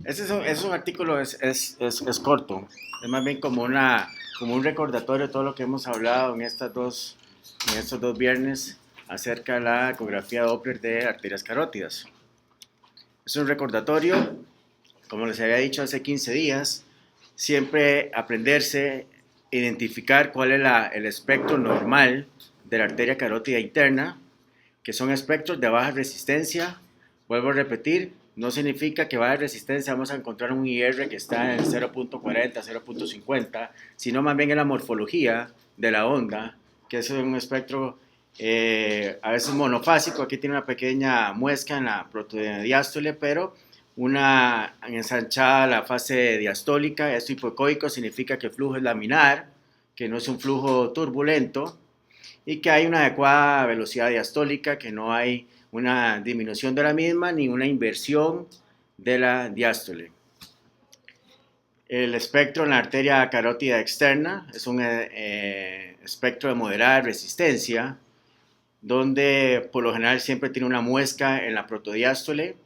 Es un artículo, es corto, es más bien como, como un recordatorio de todo lo que hemos hablado en estos dos viernes acerca de la ecografía Doppler de arterias carótidas. Es un recordatorio, como les había dicho hace 15 días, siempre aprenderse, identificar cuál es el espectro normal de la arteria carótida interna, que son espectros de baja resistencia. Vuelvo a repetir, no significa que baja resistencia vamos a encontrar un IR que está en 0.40, 0.50, sino más bien en la morfología de la onda, que es un espectro a veces monofásico. Aquí tiene una pequeña muesca en la protodiástole, pero una ensanchada la fase diastólica. Esto hipoecoico significa que el flujo es laminar, que no es un flujo turbulento, y que hay una adecuada velocidad diastólica, que no hay una disminución de la misma ni una inversión de la diástole. El espectro en la arteria carótida externa es un espectro de moderada resistencia, donde por lo general siempre tiene una muesca en la protodiástole.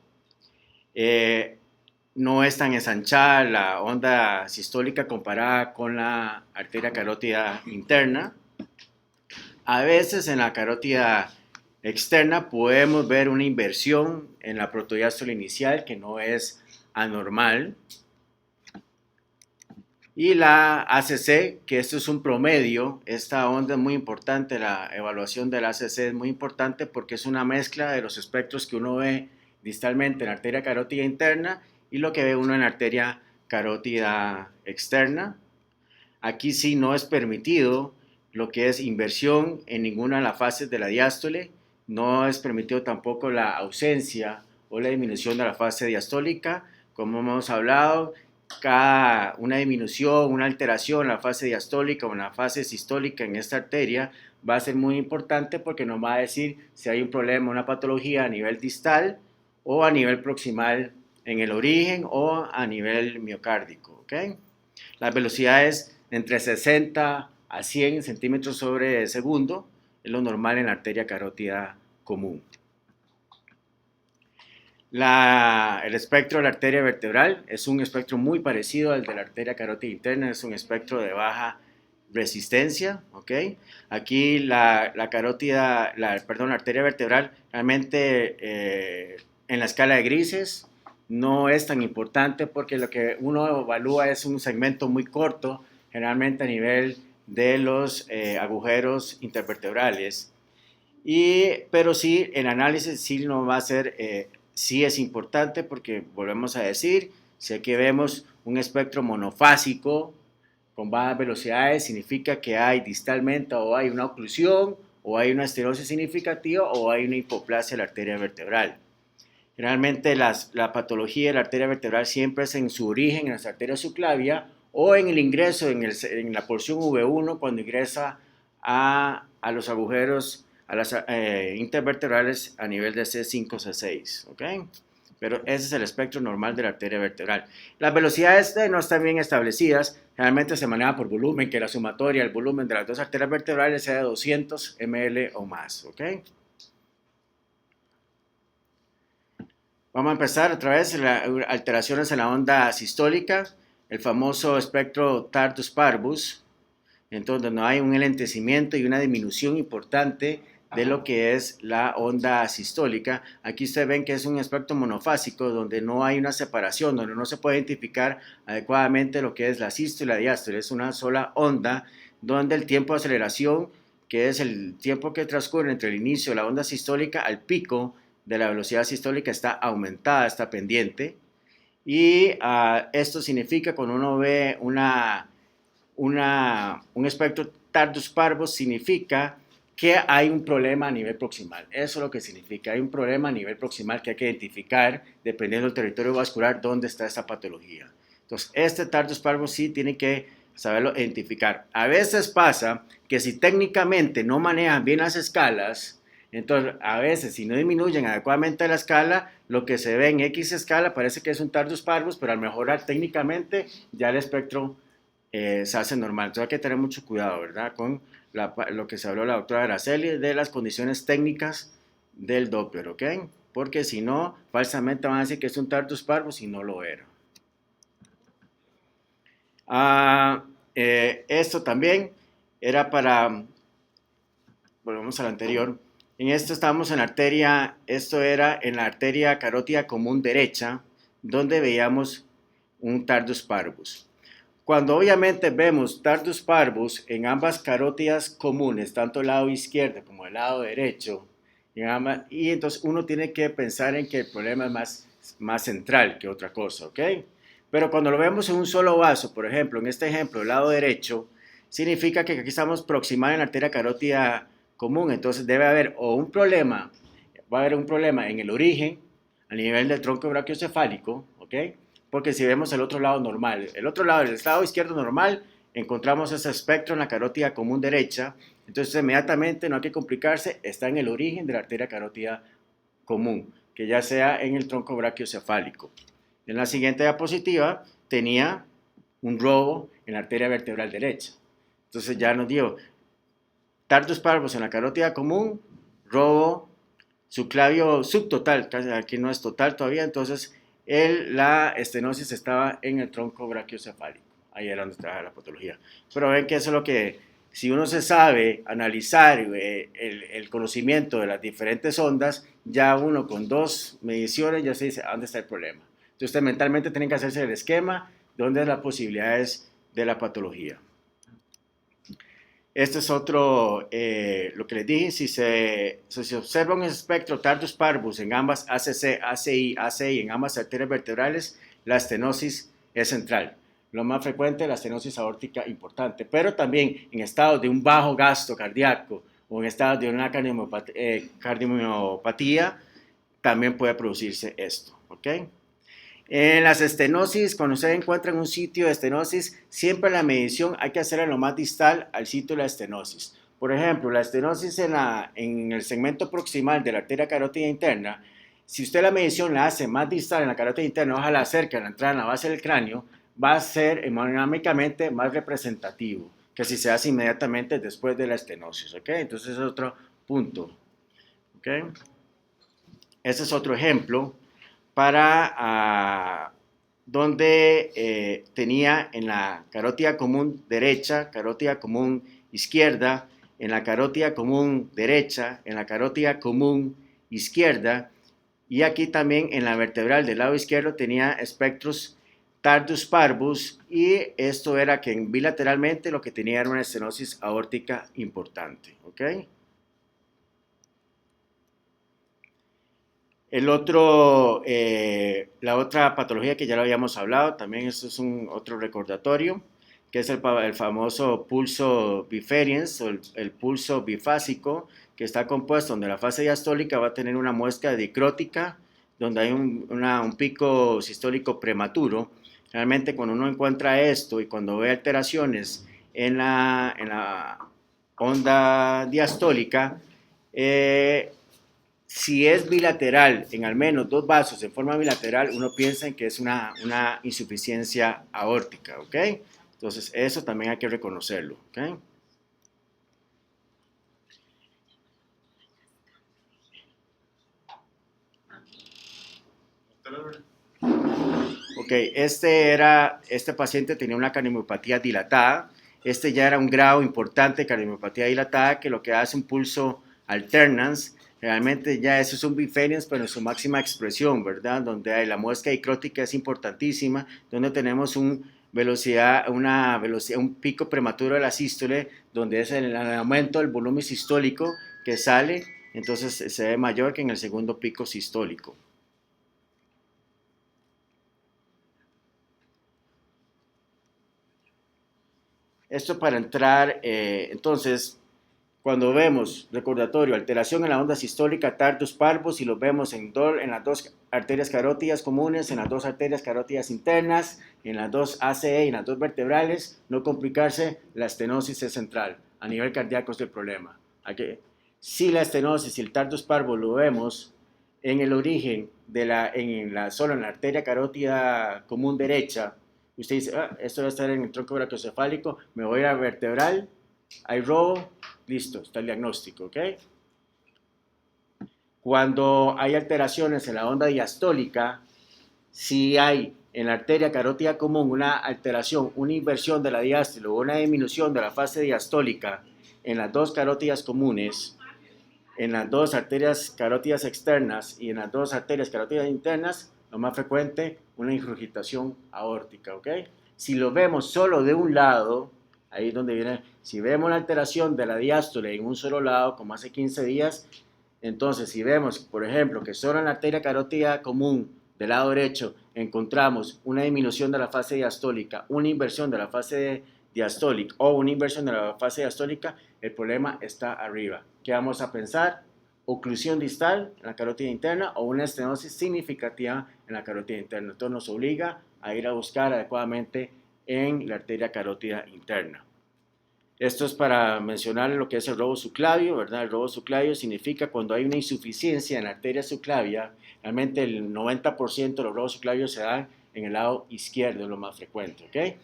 No es tan ensanchada la onda sistólica comparada con la arteria carótida interna. A veces en la carótida externa podemos ver una inversión en la protodiástole inicial que no es anormal. Y la ACC, que esto es un promedio, esta onda es muy importante, la evaluación de la ACC es muy importante porque es una mezcla de los espectros que uno ve distalmente en la arteria carótida interna y lo que ve uno en la arteria carótida externa. Aquí sí no es permitido lo que es inversión en ninguna de las fases de la diástole, no es permitido tampoco la ausencia o la disminución de la fase diastólica. Como hemos hablado, una disminución, una alteración en la fase diastólica o en la fase sistólica en esta arteria va a ser muy importante porque nos va a decir si hay un problema, una patología a nivel distal o a nivel proximal en el origen o a nivel miocárdico. ¿Okay? Las velocidades entre 60 a 100 centímetros sobre segundo es lo normal en la arteria carótida común. El espectro de la arteria vertebral es un espectro muy parecido al de la arteria carótida interna, es un espectro de baja resistencia, ¿ok? Aquí la carótida, la arteria vertebral realmente en la escala de grises no es tan importante porque lo que uno evalúa es un segmento muy corto, generalmente a nivel de los agujeros intervertebrales. Pero sí, el análisis sí no va a ser, sí es importante porque volvemos a decir, si aquí vemos un espectro monofásico con bajas velocidades, significa que hay distalmente o hay una oclusión o hay una esterosis significativa o hay una hipoplasia de la arteria vertebral. Generalmente la patología de la arteria vertebral siempre es en su origen en la arteria subclavia o en el ingreso en la porción V1 cuando ingresa a los agujeros, a las intervertebrales a nivel de C5, C6. ¿Okay? Pero ese es el espectro normal de la arteria vertebral. Las velocidades no están bien establecidas, generalmente se maneja por volumen, que la sumatoria, el volumen de las dos arterias vertebrales sea de 200 ml o más. ¿Okay? Vamos a empezar otra vez, alteraciones en la onda sistólica, el famoso espectro Tardus Parvus, entonces no hay un enlentecimiento y una disminución importante de lo que es la onda sistólica. Aquí ustedes ven que es un espectro monofásico donde no hay una separación, donde no se puede identificar adecuadamente lo que es la sístole y la diástole, es una sola onda donde el tiempo de aceleración, que es el tiempo que transcurre entre el inicio de la onda sistólica al pico de la velocidad sistólica, está aumentada, está pendiente. Y esto significa cuando uno ve un espectro Tardus Parvus, significa que hay un problema a nivel proximal. Eso es lo que significa. Hay un problema a nivel proximal que hay que identificar dependiendo del territorio vascular dónde está esta patología. Entonces, este Tardus Parvus sí tiene que saberlo identificar. A veces pasa que si técnicamente no manejan bien las escalas, entonces a veces si no disminuyen adecuadamente la escala, lo que se ve en X escala parece que es un Tardus Parvus, pero al mejorar técnicamente ya el espectro se hace normal. Entonces hay que tener mucho cuidado, ¿verdad? Con lo que se habló la doctora Araceli de las condiciones técnicas del Doppler, ¿ok? Porque si no, falsamente van a decir que es un Tardus Parvus y no lo era. Esto también era para, volvemos al anterior, en esto estábamos en la arteria, esto era en la arteria carótida común derecha, donde veíamos un tardus parvus. Cuando obviamente vemos tardus parvus en ambas carótidas comunes, tanto el lado izquierdo como el lado derecho, y entonces uno tiene que pensar en que el problema es más central que otra cosa, ¿ok? Pero cuando lo vemos en un solo vaso, por ejemplo, en este ejemplo, el lado derecho, significa que aquí estamos proximal en la arteria carótida común, entonces debe haber o un problema, va a haber un problema en el origen, a nivel del tronco brachiocefálico, ¿ok? Porque si vemos el otro lado normal, el otro lado, el lado izquierdo normal, encontramos ese espectro en la carótida común derecha, entonces inmediatamente no hay que complicarse, está en el origen de la arteria carótida común, que ya sea en el tronco brachiocefálico. En la siguiente diapositiva tenía un robo en la arteria vertebral derecha. Entonces ya nos dio tardus parvus en la carótida común, robo subclavio subtotal, aquí no es total todavía, entonces la estenosis estaba en el tronco brachiocefálico, ahí era donde trabaja la patología. Pero ven que eso es lo que, si uno se sabe analizar el conocimiento de las diferentes ondas, ya uno con 2 mediciones ya se dice dónde está el problema. Entonces usted mentalmente tiene que hacerse el esquema de dónde es las posibilidades de la patología. Este es otro, lo que les dije, si se observa un espectro tardus parvus en ambas ACC, ACI, ACI, en ambas arterias vertebrales, la estenosis es central. Lo más frecuente, la estenosis aórtica importante, pero también en estados de un bajo gasto cardíaco o en estados de una cardiomiopatía, también puede producirse esto, ¿ok? En las estenosis, cuando usted encuentra un sitio de estenosis, siempre la medición hay que hacerla lo más distal al sitio de la estenosis. Por ejemplo, la estenosis en el segmento proximal de la arteria carótida interna, si usted la medición la hace más distal en la carótida interna, ojalá cerca de la entrada en la base del cráneo, va a ser hemodinámicamente más representativo que si se hace inmediatamente después de la estenosis, ¿ok? Entonces es otro punto, ¿ok? Este es otro ejemplo para donde tenía en la carótida común derecha, carótida común izquierda, en la carótida común derecha, en la carótida común izquierda, y aquí también en la vertebral del lado izquierdo tenía espectros tardus parvus, y esto era que bilateralmente lo que tenía era una estenosis aórtica importante, ¿ok? La otra patología que ya lo habíamos hablado, también esto es otro recordatorio, que es el famoso pulso biferiens o el pulso bifásico, que está compuesto donde la fase diastólica va a tener una muesca dicrótica, donde hay un pico sistólico prematuro. Realmente cuando uno encuentra esto y cuando ve alteraciones en la onda diastólica, si es bilateral, en al menos 2 vasos en forma bilateral, uno piensa en que es una insuficiencia aórtica, ¿ok? Entonces, eso también hay que reconocerlo, ¿ok? Ok, este paciente tenía una cardiomiopatía dilatada, este ya era un grado importante de cardiomiopatía dilatada que lo que hace un pulso alternans, realmente ya eso es un biferiens, pero en su máxima expresión, ¿verdad? Donde hay la muesca dicrótica es importantísima, donde tenemos un pico prematuro de la sístole, donde es el aumento del volumen sistólico que sale, entonces se ve mayor que en el segundo pico sistólico. Esto para entrar, entonces, cuando vemos, recordatorio, alteración en la onda sistólica tardus parvus, y lo vemos en las 2 arterias carótidas comunes, en las 2 arterias carótidas internas, en las 2 ACE y en las 2 vertebrales, no complicarse, la estenosis es central. A nivel cardíaco es el problema. Si la estenosis y el tardus parvus lo vemos en el origen, solo en la arteria carótida común derecha, usted dice, esto debe estar en el tronco brachiocefálico, me voy a vertebral, hay robo, listo, está el diagnóstico, ¿ok? Cuando hay alteraciones en la onda diastólica, si hay en la arteria carótida común una alteración, una inversión de la diástole o una disminución de la fase diastólica en las dos carótidas comunes, en las dos arterias carótidas externas y en las dos arterias carótidas internas, lo más frecuente, una ingurgitación aórtica, ¿ok? Si lo vemos solo de un lado, ahí es donde viene, si vemos la alteración de la diástole en un solo lado, como hace 15 días, entonces si vemos, por ejemplo, que solo en la arteria carótida común del lado derecho encontramos una disminución de la fase diastólica, una inversión de la fase diastólica o una inversión de la fase diastólica, el problema está arriba. ¿Qué vamos a pensar? Oclusión distal en la carótida interna o una estenosis significativa en la carótida interna. Esto nos obliga a ir a buscar adecuadamente en la arteria carótida interna. Esto es para mencionar lo que es el robo subclavio, ¿verdad? El robo subclavio significa cuando hay una insuficiencia en la arteria subclavia, realmente el 90% de los robos subclavios se dan en el lado izquierdo, es lo más frecuente, ¿ok?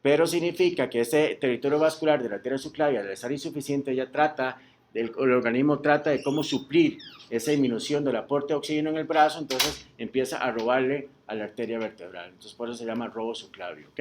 Pero significa que ese territorio vascular de la arteria subclavia, al estar insuficiente, el organismo trata de cómo suplir esa disminución del aporte de oxígeno en el brazo, entonces empieza a robarle a la arteria vertebral. Entonces por eso se llama robo subclavio, ¿ok?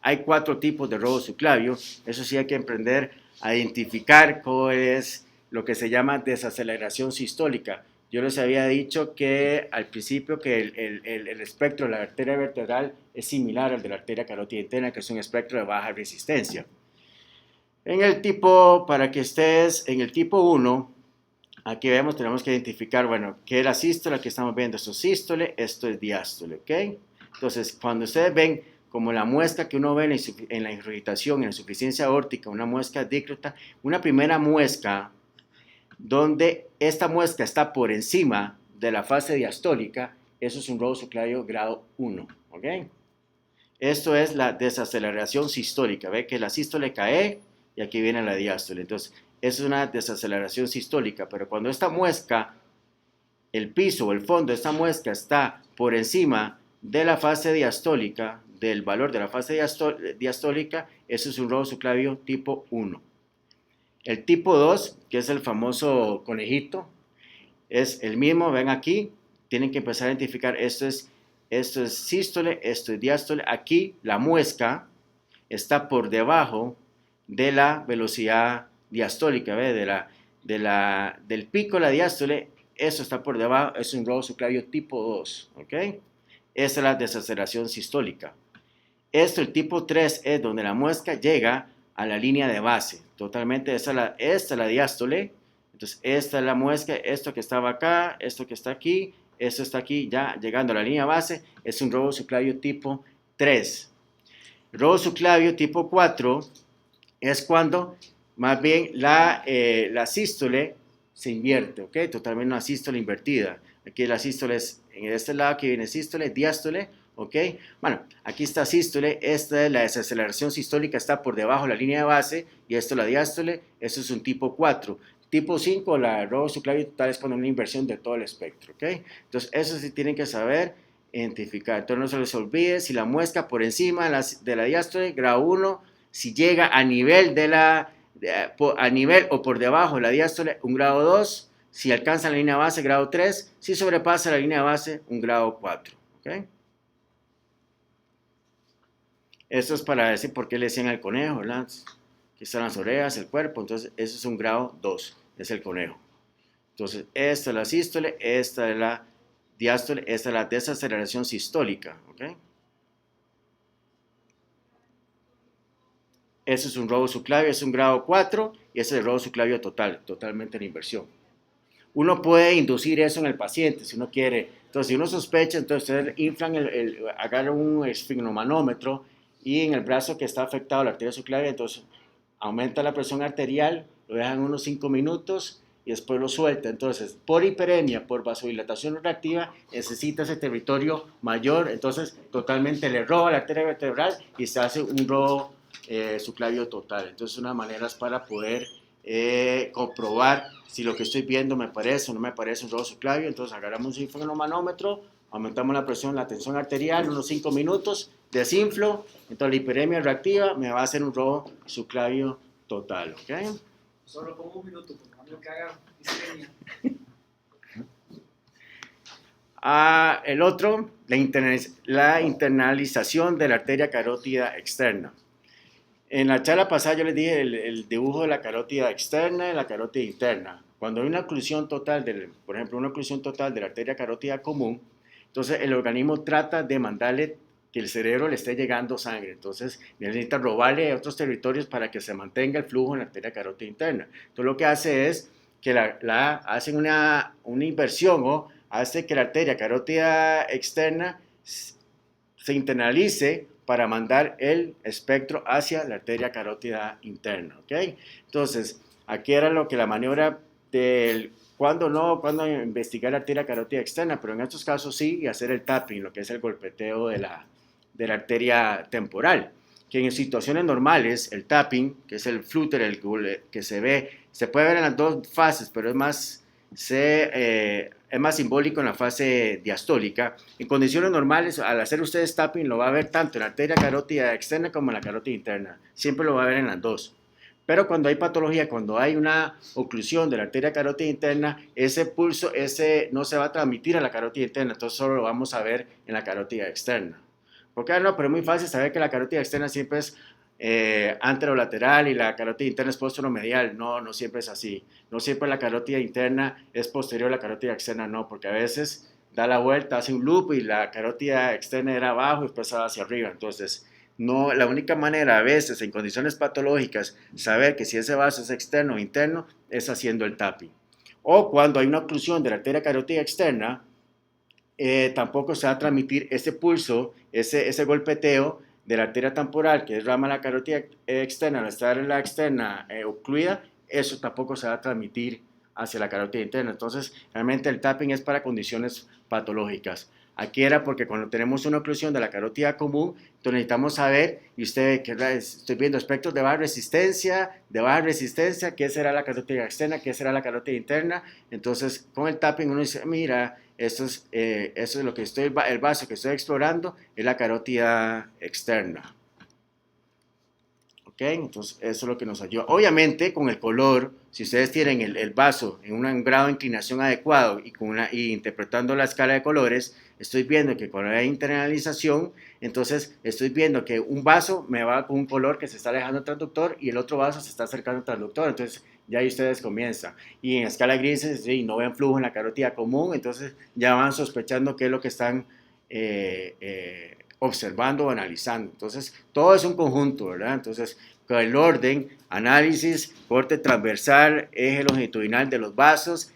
Hay 4 tipos de robo subclavio, eso sí hay que aprender a identificar cuál es lo que se llama desaceleración sistólica. Yo les había dicho que al principio que el espectro de la arteria vertebral es similar al de la arteria carótida interna, que es un espectro de baja resistencia. En el tipo, para que estés en el tipo 1, aquí vemos, tenemos que identificar, bueno, qué es la sístole, aquí estamos viendo, esto es sístole, esto es diástole, ¿ok? Entonces, cuando ustedes ven como la muesca que uno ve en la ingurgitación, en la insuficiencia aórtica, una muesca dícrota, una primera muesca donde esta muesca está por encima de la fase diastólica, eso es un robo subclavio grado 1, ¿ok? Esto es la desaceleración sistólica, ve que la sístole cae y aquí viene la diástole, entonces eso es una desaceleración sistólica, pero cuando esta muesca, el piso o el fondo de esta muesca está por encima de la fase diastólica, del valor de la fase diastólica, eso es un robo subclavio tipo 1. El tipo 2, que es el famoso conejito, es el mismo, ven aquí, tienen que empezar a identificar, esto es sístole, esto es diástole, aquí la muesca está por debajo de la velocidad diastólica, ¿ve? Del pico de la diástole, eso está por debajo, es un robo subclavio tipo 2, ¿ok? Esa es la desaceleración sistólica. El tipo 3, es donde la muesca llega a la línea de base, totalmente, esta es la diástole, entonces esta es la muesca, esto que estaba acá, esto que está aquí, esto está aquí, ya llegando a la línea base, es un robo subclavio tipo 3. Robo subclavio tipo 4 es cuando más bien la sístole se invierte, ¿ok? Totalmente una sístole invertida. Aquí la sístole es, en este lado que viene sístole, diástole, ¿ok? Bueno, aquí está sístole, esta es la desaceleración sistólica, está por debajo de la línea de base, y esto es la diástole, esto es un tipo 4. Tipo 5, la robo subclavio total es cuando una inversión de todo el espectro, ¿ok? Entonces, eso sí tienen que saber identificar. Entonces, no se les olvide, si la muesca por encima de la diástole, grado 1, si llega a nivel a nivel o por debajo de la diástole, un grado 2, si alcanza la línea base, grado 3, si sobrepasa la línea base, un grado 4, ¿ok? Esto es para decir por qué le decían al conejo, ¿verdad? Aquí están las orejas, el cuerpo, entonces eso es un grado 2, es el conejo. Entonces, esta es la sístole, esta es la diástole, esta es la desaceleración sistólica, ¿ok? Eso es un robo subclavio, es un grado 4 y ese es el robo subclavio total, totalmente en inversión. Uno puede inducir eso en el paciente si uno quiere. Entonces, si uno sospecha, entonces ustedes inflan, agarran un esfigmomanómetro y en el brazo que está afectado, la arteria subclavia, entonces aumenta la presión arterial, lo dejan unos 5 minutos y después lo suelta. Entonces, por hiperemia, por vasodilatación reactiva, necesita ese territorio mayor, entonces totalmente le roba la arteria vertebral y se hace un robo subclavio total. Entonces, una manera es para poder comprobar si lo que estoy viendo me parece o no me parece un robo subclavio. Entonces agarramos un sifenomanómetro, aumentamos la presión, la tensión arterial, unos 5 minutos, desinflo, entonces la hiperemia reactiva me va a hacer un robo subclavio total, ¿ok? Solo como un minuto, porque no que haga hiperemia. El otro, la internalización de la arteria carótida externa. En la charla pasada yo les dije el dibujo de la carótida externa y la carótida interna. Cuando hay una oclusión total, por ejemplo, una oclusión total de la arteria carótida común, entonces el organismo trata de mandarle que el cerebro le esté llegando sangre. Entonces necesita robarle a otros territorios para que se mantenga el flujo en la arteria carótida interna. Entonces lo que hace es que hacen una inversión o hace que la arteria carótida externa se internalice para mandar el espectro hacia la arteria carótida interna, ¿ok? Entonces, aquí era lo que la maniobra del cuándo investigar la arteria carótida externa, pero en estos casos sí, y hacer el tapping, lo que es el golpeteo de la arteria temporal, que en situaciones normales, el tapping, que es el flutter, que se puede ver en las dos fases, pero es más simbólico en la fase diastólica. En condiciones normales, al hacer ustedes tapping, lo va a ver tanto en la arteria carótida externa como en la carótida interna. Siempre lo va a ver en las dos. Pero cuando hay patología, cuando hay una oclusión de la arteria carótida interna, ese pulso no se va a transmitir a la carótida interna, entonces solo lo vamos a ver en la carótida externa. Porque no, pero es muy fácil saber que la carótida externa siempre es anterolateral y la carótida interna es posteromedial. No, no siempre es así. No siempre la carótida interna es posterior a la carótida externa, no, porque a veces da la vuelta, hace un loop y la carótida externa era abajo y después va hacia arriba. Entonces, no, la única manera a veces en condiciones patológicas saber que si ese vaso es externo o interno es haciendo el tapping. O cuando hay una oclusión de la arteria carótida externa, tampoco se va a transmitir ese pulso, ese golpeteo de la arteria temporal, que es rama de la carótida externa, al estar en la externa ocluida, eso tampoco se va a transmitir hacia la carótida interna. Entonces, realmente el tapping es para condiciones patológicas. Aquí era porque cuando tenemos una oclusión de la carótida común, entonces necesitamos saber, y usted, que estoy viendo espectros de baja resistencia, ¿qué será la carótida externa? ¿Qué será la carótida interna? Entonces, con el tapping uno dice, mira, eso es lo que el vaso que estoy explorando, es la carótida externa. ¿Ok? Entonces, eso es lo que nos ayuda. Obviamente, con el color, si ustedes tienen el vaso en un grado de inclinación adecuado y interpretando la escala de colores, estoy viendo que cuando hay internalización, entonces estoy viendo que un vaso me va con un color que se está alejando del transductor y el otro vaso se está acercando al transductor. Entonces, ya ahí ustedes comienzan. Y en escala grises, sí, no ven flujo en la carótida común, entonces ya van sospechando qué es lo que están observando o analizando. Entonces, todo es un conjunto, ¿verdad? Entonces, con el orden, análisis, corte transversal, eje longitudinal de los vasos,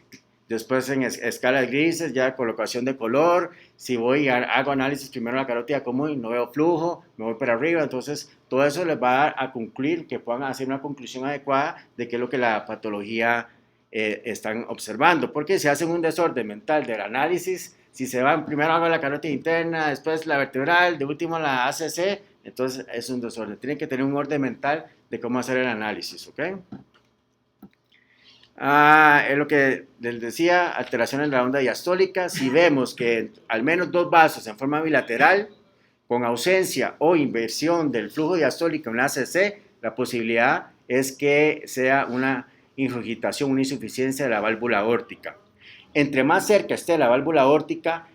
después en escalas grises, ya colocación de color, si hago análisis primero en la carótida común y no veo flujo, me voy para arriba, entonces todo eso les va a concluir, que puedan hacer una conclusión adecuada de qué es lo que la patología están observando, porque si hacen un desorden mental del análisis, si se van, primero hago la carótida interna, después la vertebral, de último la ACC, entonces es un desorden. Tienen que tener un orden mental de cómo hacer el análisis, ¿ok? Es lo que les decía, alteraciones de la onda diastólica. Si vemos que al menos dos vasos en forma bilateral, con ausencia o inversión del flujo diastólico en la ACC, la posibilidad es que sea una ingurgitación, una insuficiencia de la válvula aórtica. Entre más cerca esté la válvula aórtica,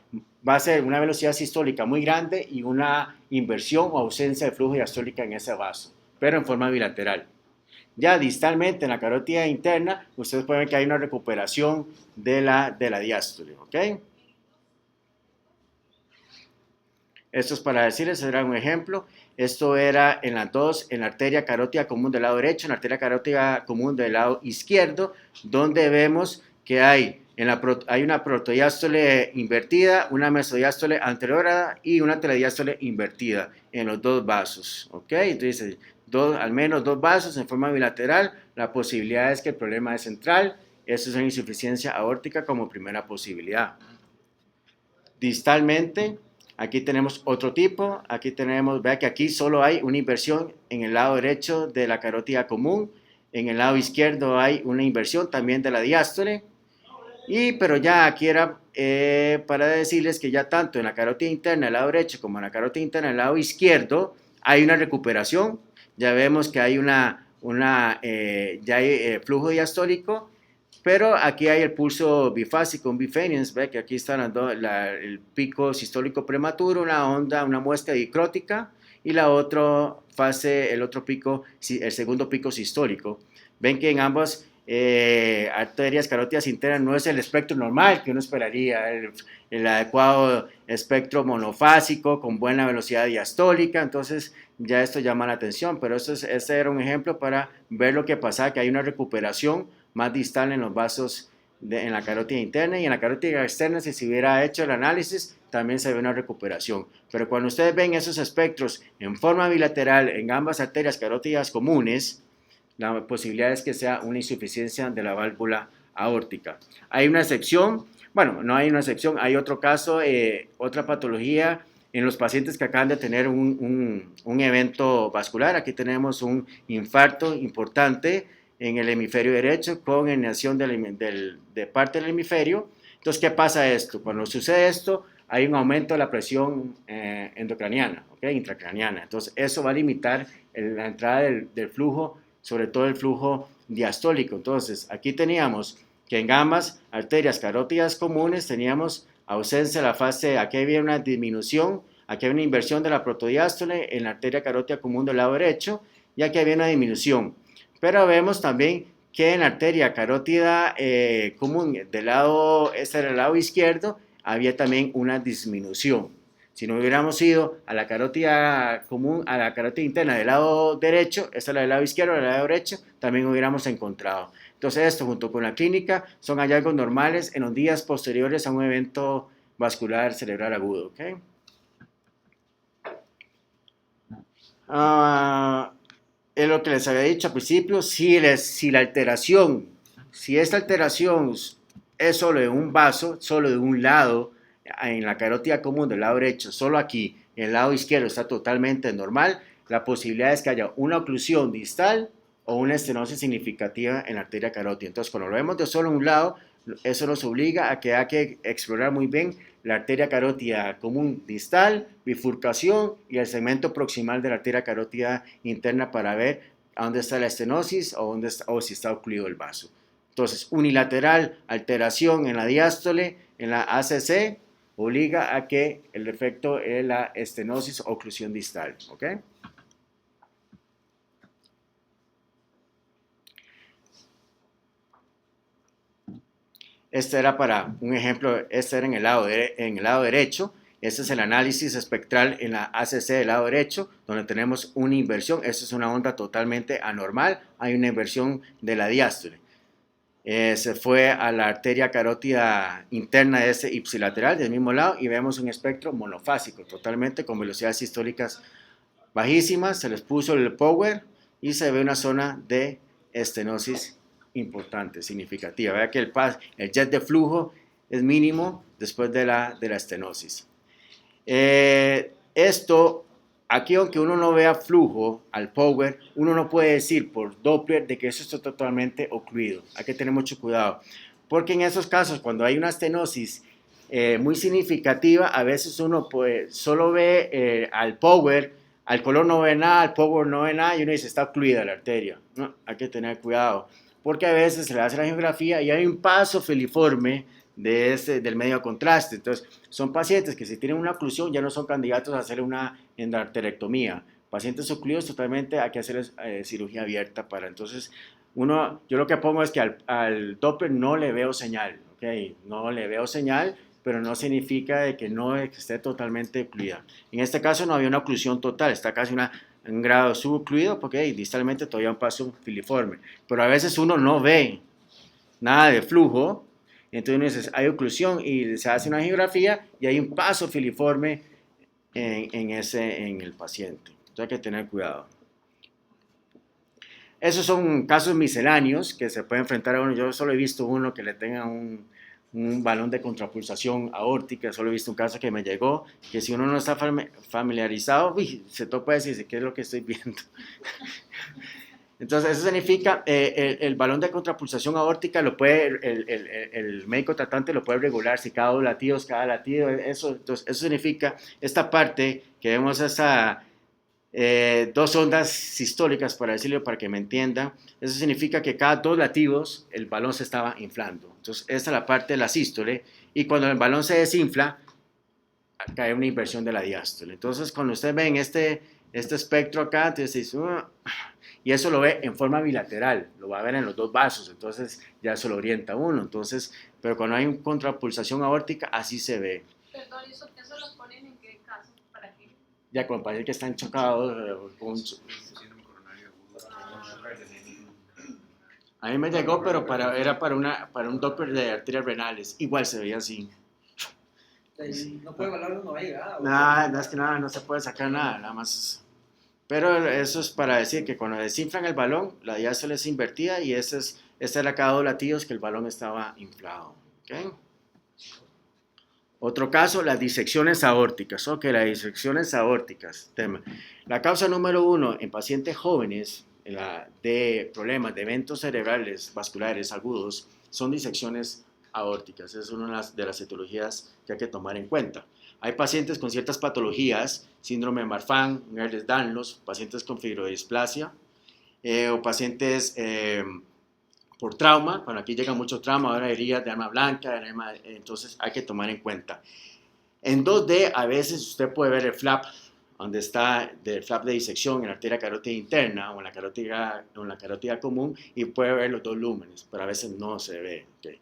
va a ser una velocidad sistólica muy grande y una inversión o ausencia de flujo diastólica en ese vaso, pero en forma bilateral. Ya distalmente en la carótida interna, ustedes pueden ver que hay una recuperación de la diástole, ¿ok? Esto es para decirles, era un ejemplo. Esto era en las dos, en la arteria carótida común del lado derecho, en la arteria carótida común del lado izquierdo, donde vemos que hay una protodiástole invertida, una mesodiástole anterior y una telediástole invertida en los dos vasos, ¿ok? Entonces, al menos dos vasos en forma bilateral, la posibilidad es que el problema es central, esto es una insuficiencia aórtica como primera posibilidad. Distalmente, aquí tenemos otro tipo, aquí tenemos, vea que aquí solo hay una inversión en el lado derecho de la carótida común, en el lado izquierdo hay una inversión también de la diástole, pero ya aquí era para decirles que ya tanto en la carótida interna del lado derecho como en la carótida interna del lado izquierdo hay una recuperación, ya vemos que hay ya hay flujo diastólico, Pero aquí hay el pulso bifásico, un biphasians, ve que aquí está el pico sistólico prematuro, una onda, una muestra dicrótica, y la otra fase, el otro pico, el segundo pico sistólico. Ven que en ambas arterias carótidas internas no es el espectro normal que uno esperaría, el adecuado espectro monofásico con buena velocidad diastólica, entonces ya esto llama la atención, pero este era un ejemplo para ver lo que pasa, que hay una recuperación más distal en los vasos en la carótida interna, y en la carótida externa, si se hubiera hecho el análisis, también se ve una recuperación. Pero cuando ustedes ven esos espectros en forma bilateral en ambas arterias carótidas comunes, la posibilidad es que sea una insuficiencia de la válvula aórtica. Hay una excepción, bueno, no hay una excepción, hay otro caso, otra patología en los pacientes que acaban de tener un evento vascular. Aquí tenemos un infarto importante en el hemisferio derecho con herniación de parte del hemisferio. Entonces, ¿qué pasa esto? Cuando sucede esto, hay un aumento de la presión endocraniana, ¿okay? Intracraniana. Entonces, eso va a limitar la entrada del flujo, sobre todo el flujo diastólico. Entonces, aquí teníamos que en ambas arterias carótidas comunes teníamos ausencia de la fase, aquí había una disminución, aquí había una inversión de la protodiástole en la arteria carótida común del lado derecho, y aquí había una disminución. Pero vemos también que en la arteria carótida común del lado, este era el lado izquierdo, había también una disminución. Si no hubiéramos ido a la carótida común, a la carótida interna del lado derecho, esta es la del lado izquierdo, del lado derecho, también hubiéramos encontrado. Entonces esto junto con la clínica son hallazgos normales en los días posteriores a un evento vascular cerebral agudo. ¿Okay? Es lo que les había dicho al principio, si esta alteración es solo de un vaso, solo de un lado, en la carótida común del lado derecho, solo aquí, el lado izquierdo está totalmente normal, la posibilidad es que haya una oclusión distal o una estenosis significativa en la arteria carótida. Entonces, cuando lo vemos de solo un lado, eso nos obliga a que hay que explorar muy bien la arteria carótida común distal, bifurcación y el segmento proximal de la arteria carótida interna para ver a dónde está la estenosis o si está ocluido el vaso. Entonces, unilateral, alteración en la diástole, en la ACC, obliga a que el efecto es la estenosis o oclusión distal. ¿Ok? Este era para un ejemplo, este era en el lado derecho. Este es el análisis espectral en la ACC del lado derecho, donde tenemos una inversión. Esta es una onda totalmente anormal. Hay una inversión de la diástole. Se fue a la arteria carótida interna de ese ipsilateral del mismo lado y vemos un espectro monofásico, totalmente con velocidades sistólicas bajísimas. Se les puso el power y se ve una zona de estenosis importante, significativa. Vea que el jet de flujo es mínimo después de la estenosis. Esto, aquí aunque uno no vea flujo al power, uno no puede decir por Doppler de que eso está totalmente ocluido. Hay que tener mucho cuidado, porque en esos casos, cuando hay una estenosis muy significativa, a veces uno solo ve al power, al color no ve nada, al power no ve nada, y uno dice, está ocluida la arteria. No, hay que tener cuidado, porque a veces se le hace la angiografía y hay un paso filiforme del medio de contraste. Entonces, son pacientes que si tienen una oclusión ya no son candidatos a hacer una endarterectomía. Pacientes ocluidos totalmente hay que hacer cirugía abierta para. Entonces, yo lo que pongo es que al Doppler no le veo señal, ¿okay? No le veo señal, pero no significa de que no esté totalmente ocluida. En este caso no había una oclusión total, está casi un grado subocluido porque distalmente todavía un paso filiforme. Pero a veces uno no ve nada de flujo, entonces hay oclusión y se hace una angiografía y hay un paso filiforme en el paciente. Entonces hay que tener cuidado. Esos son casos misceláneos que se pueden enfrentar a uno. Yo solo he visto uno que le tenga un balón de contrapulsación aórtica. Solo he visto un caso que me llegó, que si uno no está familiarizado, se topa y dice, ¿qué es lo que estoy viendo? Entonces, eso significa, el balón de contrapulsación aórtica el médico tratante lo puede regular si cada latido, eso significa esta parte que vemos 2 ondas sistólicas, para decirlo, para que me entiendan. Eso significa que cada 2 latidos el balón se estaba inflando. Entonces, esta es la parte de la sístole, y cuando el balón se desinfla, cae una inversión de la diástole. Entonces, cuando usted ve en este espectro acá, entonces dice, y eso lo ve en forma bilateral, lo va a ver en los 2 vasos, entonces ya se lo orienta uno. Entonces, pero cuando hay una contrapulsación aórtica, así se ve. Perdón, ¿eso lo ponen en qué caso? ¿Para qué? Ya con pacientes que están chocados, a mí me llegó, pero era para un Doppler de arterias renales, igual se veía así. No puede evaluar uno ahí, ¿verdad? Nada, es que nada, no se puede sacar nada más. Pero eso es para decir que cuando desinflan el balón, la diástole es invertida, y este era cada 2 latidos que el balón estaba inflado. ¿Okay? Otro caso, las disecciones aórticas. Ok, las disecciones aórticas. Tema. La causa número 1 en pacientes jóvenes de problemas de eventos cerebrales vasculares agudos son disecciones aórticas. Es una de las etiologías que hay que tomar en cuenta. Hay pacientes con ciertas patologías, síndrome de Marfan, Ehlers-Danlos, pacientes con fibrodisplasia, o pacientes por trauma. Bueno, aquí llega mucho trauma, ahora heridas de arma blanca, entonces hay que tomar en cuenta. En 2D, a veces usted puede ver el flap, donde está el flap de disección en la arteria carótida interna o en la carótida común, y puede ver los 2 lúmenes, pero a veces no se ve. Okay.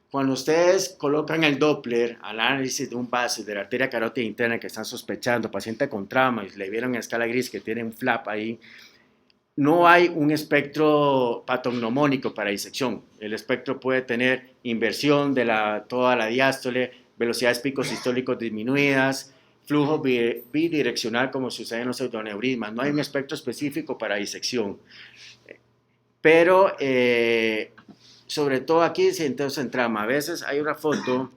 Cuando ustedes colocan el Doppler al análisis de un vaso de la arteria carótida interna que están sospechando, paciente con trauma, y le vieron en escala gris que tiene un flap ahí, no hay un espectro patognomónico para disección. El espectro puede tener inversión de toda la diástole, velocidades picos sistólicos disminuidas, flujo bidireccional como sucede en los pseudoneurismas. No hay un espectro específico para disección. Pero, sobre todo aquí, entonces en trauma, a veces hay una foto.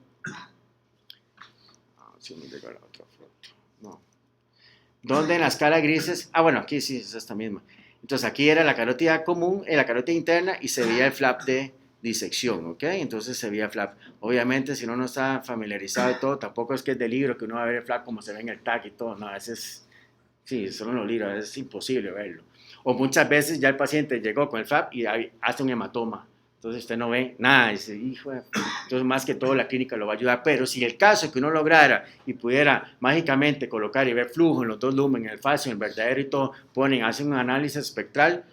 Si me llega la otra foto. No. Donde en la escala grises, bueno, aquí sí es esta misma. Entonces aquí era la carótida común, la carótida interna, y se veía el flap de disección, ¿ok? Entonces se veía flap. Obviamente, si uno no está familiarizado y todo, tampoco es que es de libro que uno va a ver el flap como se ve en el TAC y todo, no, a veces, sí, solo en los libros, a veces es imposible verlo. O muchas veces ya el paciente llegó con el flap y hace un hematoma. Entonces usted no ve nada, dice, hijo de... Entonces más que todo la clínica lo va a ayudar. Pero si el caso que uno lograra y pudiera mágicamente colocar y ver flujo en los 2 lúmenes, en el falso, en el verdadero y todo, hacen un análisis espectral,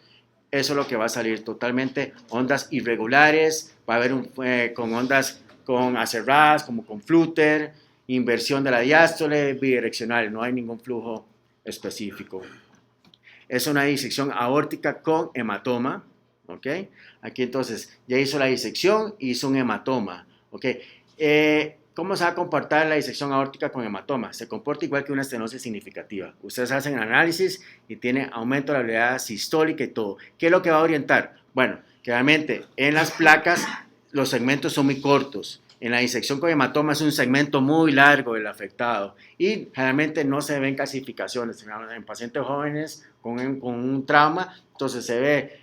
eso es lo que va a salir totalmente, ondas irregulares, va a haber con ondas acerradas, como con flutter, inversión de la diástole, bidireccional, no hay ningún flujo específico. Es una disección aórtica con hematoma. ¿Ok? Aquí entonces ya hizo la disección, hizo un hematoma. ¿Ok? ¿Cómo se va a comportar la disección aórtica con hematoma? Se comporta igual que una estenosis significativa. Ustedes hacen el análisis y tiene aumento de la velocidad sistólica y todo. ¿Qué es lo que va a orientar? Bueno, claramente en las placas los segmentos son muy cortos. En la disección con hematoma es un segmento muy largo del afectado, y generalmente no se ven calcificaciones. En pacientes jóvenes con un trauma, entonces se ve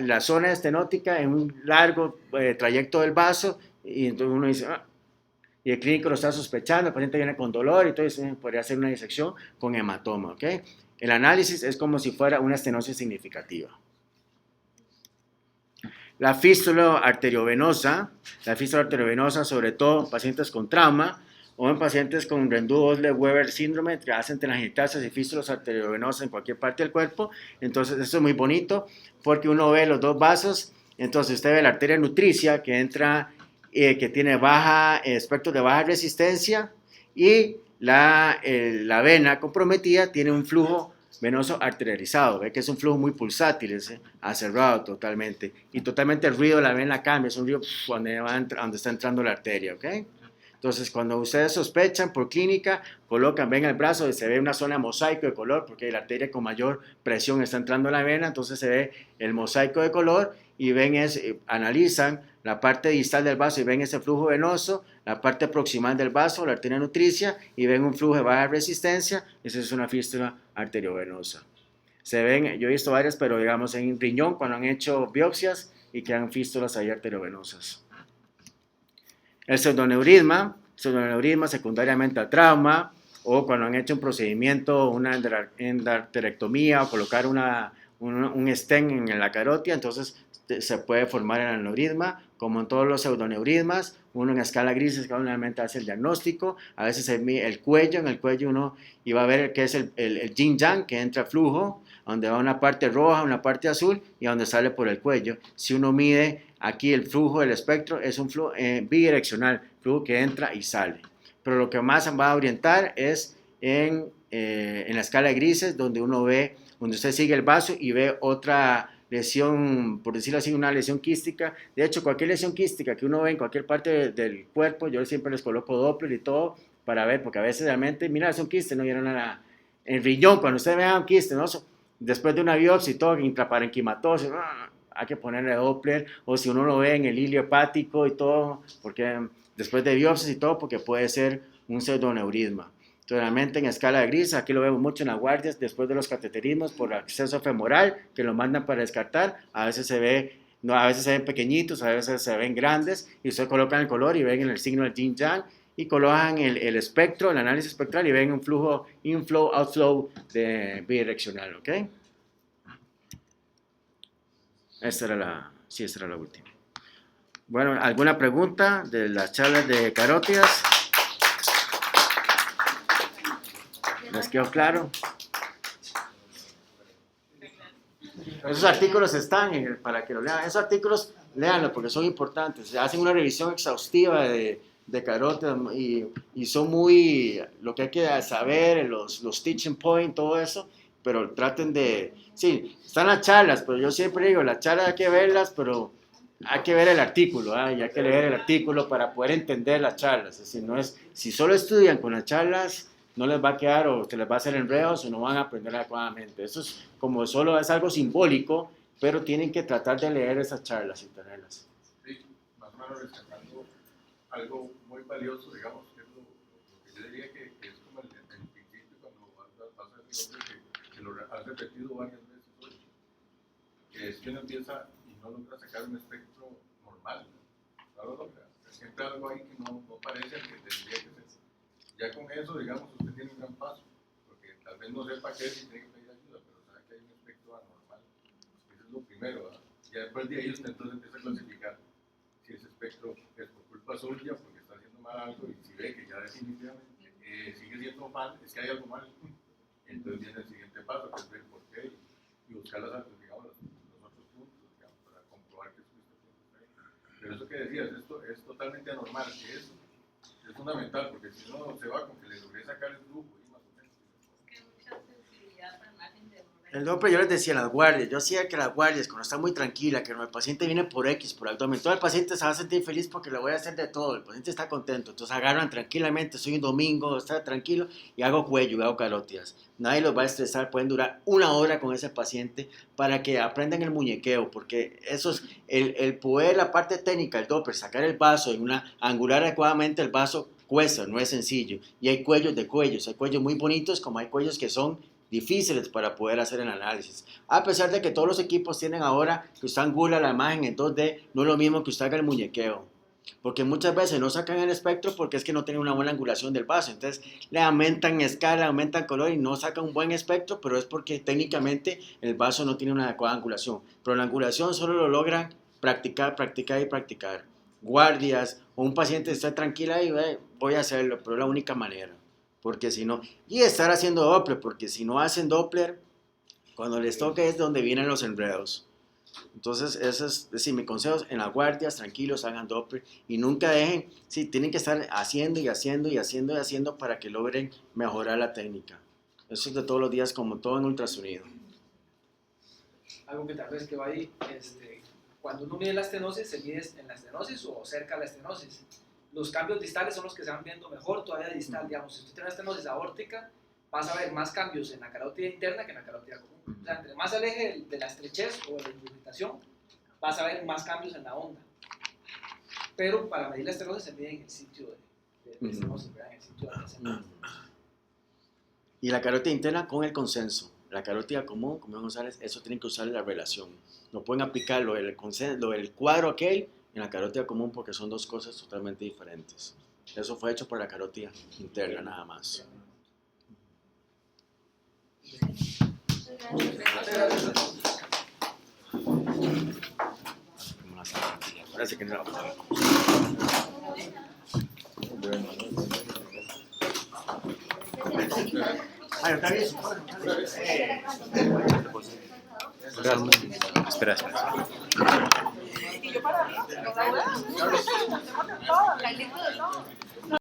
la zona estenótica en un largo trayecto del vaso, y entonces uno dice, y el clínico lo está sospechando, el paciente viene con dolor, y entonces podría hacer una disección con hematoma. ¿Okay? El análisis es como si fuera una estenosis significativa. La fístula arteriovenosa, sobre todo en pacientes con trauma o en pacientes con Rendu-Osler-Weber síndrome, que hacen telangiectasias y fístulas arteriovenosas en cualquier parte del cuerpo. Entonces, esto es muy bonito porque uno ve los 2 vasos. Entonces, usted ve la arteria nutricia que entra, que tiene espectro de baja resistencia, y la vena comprometida tiene un flujo venoso arterializado, ve que es un flujo muy pulsátil, acerrado totalmente, y totalmente el ruido de la vena cambia, es un ruido donde está entrando la arteria, ¿ok? Entonces, cuando ustedes sospechan por clínica, ven el brazo y se ve una zona mosaico de color, porque la arteria con mayor presión está entrando en la vena, entonces se ve el mosaico de color, y analizan la parte distal del vaso y ven ese flujo venoso, la parte proximal del vaso, la arteria nutricia, y ven un flujo de baja resistencia. Esa es una fístula arteriovenosa. Yo he visto varias, pero digamos en riñón, cuando han hecho biopsias y quedan fístulas ahí arteriovenosas. El pseudoneurisma secundariamente a trauma, o cuando han hecho un procedimiento, una endarterectomía o colocar un stent en la carótida, entonces se puede formar el aneurisma, como en todos los pseudoneurismas. Uno en escala grises que normalmente hace el diagnóstico, a veces se mide el cuello, en el cuello uno iba a ver qué es el yin yang, que entra flujo, donde va una parte roja, una parte azul y donde sale por el cuello. Si uno mide aquí el flujo del espectro, es un flujo bidireccional, flujo que entra y sale. Pero lo que más va a orientar es en la escala de grises, donde uno ve, donde usted sigue el vaso y ve otra lesión, por decirlo así, una lesión quística. De hecho, cualquier lesión quística que uno ve en cualquier parte del cuerpo, yo siempre les coloco Doppler y todo para ver, porque a veces realmente, mira, es un quiste, no vieron nada. El riñón, cuando usted vea un quiste, ¿no? Después de una biopsia y todo, intraparenquimatosis, hay que ponerle Doppler, o si uno lo ve en el hilio hepático y todo, porque después de biopsias y todo, porque puede ser un pseudoneurisma. Entonces, realmente en escala de gris, aquí lo vemos mucho en las guardias, después de los cateterismos por acceso femoral, que lo mandan para descartar, a veces se ve, no, a veces se ven pequeñitos, a veces se ven grandes, y ustedes colocan el color y ven el signo del yin yang, y colocan el espectro, el análisis espectral, y ven un flujo inflow, outflow bidireccional, ¿ok? Esta era la última. Bueno, ¿alguna pregunta de las charlas de carótidas? ¿Les quedó claro? Esos artículos están para que lo lean. Esos artículos, léanlos porque son importantes. Hacen una revisión exhaustiva de carótidas y son muy, lo que hay que saber, los teaching points, todo eso, pero traten de, sí, están las charlas, pero yo siempre digo, las charlas hay que verlas, pero hay que ver el artículo, y hay que leer el artículo para poder entender las charlas. Es decir, si solo estudian con las charlas, no les va a quedar o se les va a hacer enredos o no van a aprender adecuadamente. Eso es como solo es algo simbólico, pero tienen que tratar de leer esas charlas y tenerlas. Sí, más o menos rescatando algo muy valioso, digamos, que es lo que yo diría que es como el principio cuando vas a hacer que lo has repetido varias veces hoy, que es que uno empieza y no logra sacar un espectro normal, no lo logra. Siempre algo ahí que no parece el que tendría que ser. Ya con eso, digamos, usted tiene un gran paso, porque tal vez no sepa qué es y tiene que pedir ayuda, pero sabe que hay un espectro anormal. Eso es lo primero, ¿verdad? Ya después de ahí usted entonces empieza a clasificar si ese espectro es por culpa suya, porque está haciendo mal algo, y si ve que ya definitivamente sigue siendo mal, es que hay algo mal. Entonces viene el siguiente paso, que es ver por qué y buscar digamos, los otros puntos, digamos, para comprobar que este punto está ahí. Pero eso que decías, esto es totalmente anormal, que es fundamental, porque si no se va con que le logré sacar el flujo y más o menos. Es que hay mucha sensibilidad para imagen de El Doppler, yo les decía, las guardias, yo hacía que las guardias, cuando está muy tranquila, que el paciente viene por X, por abdomen, todo el paciente se va a sentir feliz porque le voy a hacer de todo, el paciente está contento, entonces agarran tranquilamente, soy un domingo, está tranquilo, y hago cuello, y hago carótidas. Nadie los va a estresar, pueden durar 1 hora con ese paciente para que aprendan el muñequeo, porque eso es el poder, la parte técnica, el Doppler, sacar el vaso y angular adecuadamente el vaso cuesta, no es sencillo, y hay cuellos de cuellos, hay cuellos muy bonitos como hay cuellos que son difíciles para poder hacer el análisis. A pesar de que todos los equipos tienen ahora que usted angula la imagen en 2D, no es lo mismo que usted haga el muñequeo. Porque muchas veces no sacan el espectro porque es que no tienen una buena angulación del vaso. Entonces le aumentan escala, aumentan color y no sacan un buen espectro, pero es porque técnicamente el vaso no tiene una adecuada angulación. Pero la angulación solo lo logran practicar, practicar y practicar. Guardias o un paciente está tranquila y voy a hacerlo, pero es la única manera. Porque si no, y estar haciendo Doppler, porque si no hacen Doppler, cuando les toque es donde vienen los enredos. Entonces, eso es decir, mi consejo es en las guardias, tranquilos, hagan Doppler y nunca dejen, sí, tienen que estar haciendo y haciendo y haciendo y haciendo para que logren mejorar la técnica. Eso es de todos los días, como todo en ultrasonido. Algo que tal vez que va ahí, cuando uno mide la estenosis, se mide en la estenosis o cerca de la estenosis. Los cambios distales son los que se van viendo mejor todavía distal, digamos, si usted tiene una estenosis aórtica, vas a ver más cambios en la carótida interna que en la carótida común. O sea, entre más aleje de la estrechez o de la induritación, vas a ver más cambios en la onda. Pero para medir la estenosis se mide en el sitio de estenosis, ¿verdad? En el sitio de la estenosis. Y la carótida interna con el consenso. La carótida común, como González, eso tienen que usar la relación. No pueden aplicar lo del cuadro aquel en la carótida común porque son dos cosas totalmente diferentes. Eso fue hecho por la carótida interna nada más. siguiendo la foto. Ah, está bien. Espera. Y yo para arriba, ¿verdad? Todo, el libro de todo.